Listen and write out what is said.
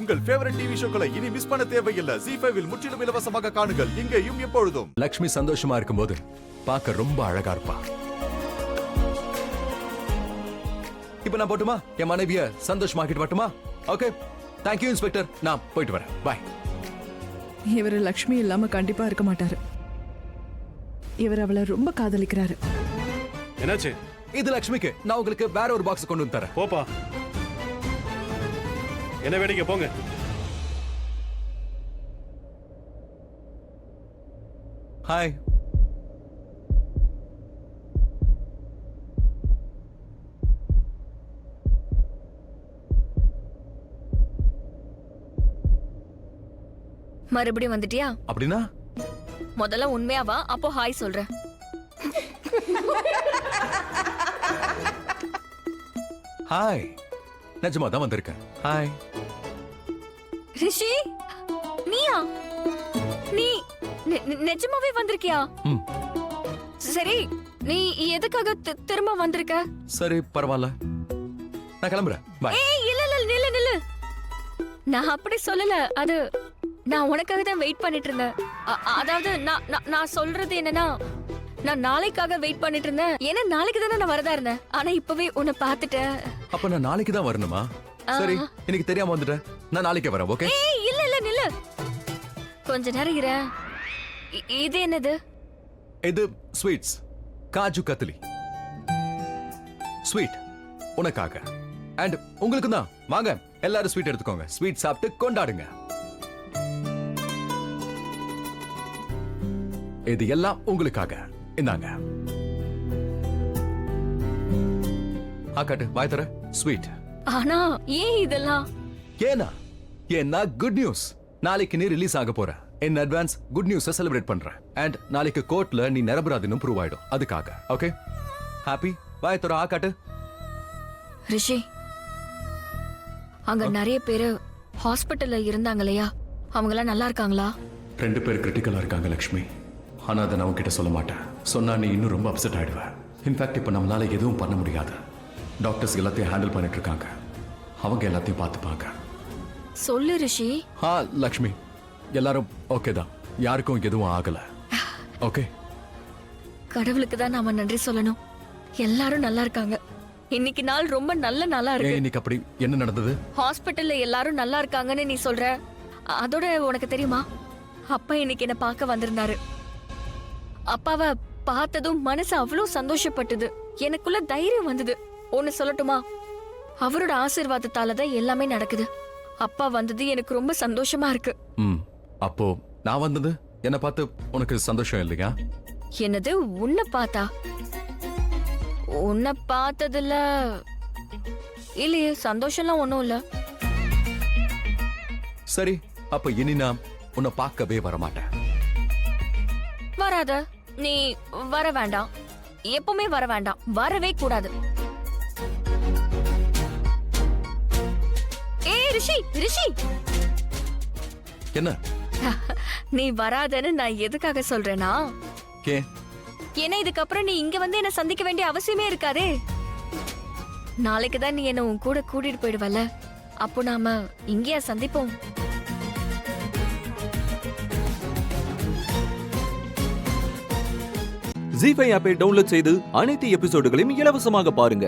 உங்கள் favourite TV ஷோக்களை இனி miss பண்ண தேவையில்லை. ZEE5 இல் முற்றிலும் இலவசமாக காணுங்கள், இங்கேயும் எப்பொழுதும். லக்ஷ்மி சந்தோஷமா இருக்கும்போது பார்க்க ரொம்ப அழகா இருப்பா. இப்ப நான் போட்டுமா? என் மனைவிய சந்தோஷமாக்கிட்டு வரட்டுமா? Okay, thank you inspector. நான் போயிட்டு வரேன். பாய். இவர் லக்ஷ்மி இல்லாம கண்டிப்பா இருக்க மாட்டாரு. இவர் அவளை ரொம்ப காதலிக்கிறாரு. என்னாச்சு? இது லக்ஷ்மிக்கு. நான் உங்களுக்கு வேற ஒரு பாக்ஸ் கொண்டு வந்து தரேன். போப்பா. என்ன வேடிக்கை? போங்க. ஹாய். மறுபடியும் வந்துட்டியா? அப்படின்னா முதல்ல உண்மையாவா, அப்போ ஹாய் சொல்றேன். ஹாய். நிஜமா தான் வந்திருக்கேன். ஹாய். ரிஷி, நீயா? நீ நிஜமாவே வந்திருக்கியா? சரி, நீ எதுக்காக திரும்ப வந்திருக்க? சரி, பரவாயில்ல. நான் கிளம்புறேன். பாய். ஏய், இல்ல இல்ல, நில்லு நில்லு. நான் அப்படி சொல்லல. அது நான் உனக்காக தான் வெயிட் பண்ணிட்டு இருந்தேன். அதாவது நான் சொல்றது என்னன்னா, நான் நாளைக்காக வெயிட் பண்ணிட்டு இருந்தேன். ஏன்னா நாளைக்கு தானே நான் வரதா இருந்தேன். ஆனா இப்பவே உன்னை பார்த்துட்டேன். அப்ப நான் நாளைக்கு தான் வரணுமா? சரி, எனக்கு தெரியாம வந்துட்டேன். நான் நாளைக்கே வரேன். ஓகே? ஏய், இல்ல இல்ல, நில்லு. கொஞ்ச நேரம் இரு. இது என்னது? இது ஸ்வீட்ஸ். காஜு கத்லி ஸ்வீட் உனக்காக. அண்ட் உங்களுக்கு தான். வாங்க, எல்லாரும் ஸ்வீட் எடுத்துக்கோங்க. ஸ்வீட் சாப்பிட்டு கொண்டாடுங்க. இது எல்லாம் உங்களுக்காக. இந்தாங்க. ஆக்காட்டு, வாய் தர. ஸ்வீட். ஆனா ஏன் இதெல்லாம்? ஏன்னா குட் நியூஸ். நாளைக்கு நீ ரிலீஸ் ஆக போற. In advance good news celebrate பண்றேன். அண்ட் நாளைக்கு கோர்ட்ல நீ நிரபராதின்னு ப்ரூவ் ஆயிடும். அதுக்காக. ஓகே? ஹாப்பி? வாய் தர. ஆக்காட்டு. ரிஷி, அங்க நிறைய பேரு ஹாஸ்பிட்டல்ல இருந்தாங்க இல்லையா? அவங்க எல்லாம் நல்லா இருக்காங்களா? 2 பேர் கிரிட்டிக்கலா இருக்காங்க லக்ஷ்மி. ஆனா அதை நான் உன்கிட்ட சொல்ல மாட்டேன். சொன்னா நீ இன்னும் ரொம்ப அப்செட் ஆயிடுவ. இன்ஃபேக்ட் இப்ப நம்மளால எதுவும் பண்ண முடியாது. டாக்டர்ஸ் எல்லாத்தையும் ஹேண்டில் பண்ணிட்டு இருக்காங்க. அவங்க எல்லாத்தையும் பார்த்துப்பாங்க. சொல்லு ரிஷி. லக்ஷ்மி, எல்லாரும் ஓகே தான். யாருக்கும் எதுவும் ஆகல. ஓகே? கடவுளுக்கு தான் நாம நன்றி சொல்லணும். எல்லாரும் நல்லா இருக்காங்க. இன்னைக்கு நாள் ரொம்ப நல்ல நாளா இருக்கு. இன்னைக்கு அப்படி என்ன நடந்தது? ஹாஸ்பிட்டல்ல எல்லாரும் நல்லா இருக்காங்கன்னு நீ சொல்ற. அதோட உனக்கு தெரியுமா, அப்பா இன்னைக்கு என்ன பார்க்க வந்திருந்தாரு. அப்பாவை பார்த்ததும் மனசு அவ்வளவு சந்தோஷப்பட்டது. எனக்குள்ள தைரியம் வந்தது. ஒன்னு சொல்லட்டுமா, அவரோட ஆசீர்வாதத்தால தான் எல்லாமே நடக்குது. அப்பா வந்தது எனக்கு ரொம்ப சந்தோஷமா இருக்கு. அப்போ நான் வந்தது என்ன பார்த்து உனக்கு சந்தோஷம் இல்லையா? என்னது? உன்னை பார்த்தா? உன்னை பார்த்ததுல இல்லையே, சந்தோஷம்லாம் ஒண்ணும் இல்ல. சரி, அப்ப இனி நான் உன்னை பார்க்கவே வரமாட்டேன். வராத. நீ வர வேண்டாம். எப்பவுமே வர வேண்டாம். வரவே கூடாது. ஏய் ரிஷி, ரிஷி. என்ன? நீ வராதன்னு நான் எதுக்காக சொல்றேனா, ஏன்னா இதுக்கப்புறம் நீ இங்க வந்து என்ன சந்திக்க வேண்டிய அவசியமே இருக்காதே. நாளைக்கு தான் நீ என்ன உன் கூட கூட்டிட்டு போயிடுவல. அப்போ நாம இங்கேயா சந்திப்போம். ZEE5 ஆப்பை டவுன்லோட் செய்து அனைத்து எபிசோடுகளையும் இலவசமாக பாருங்க.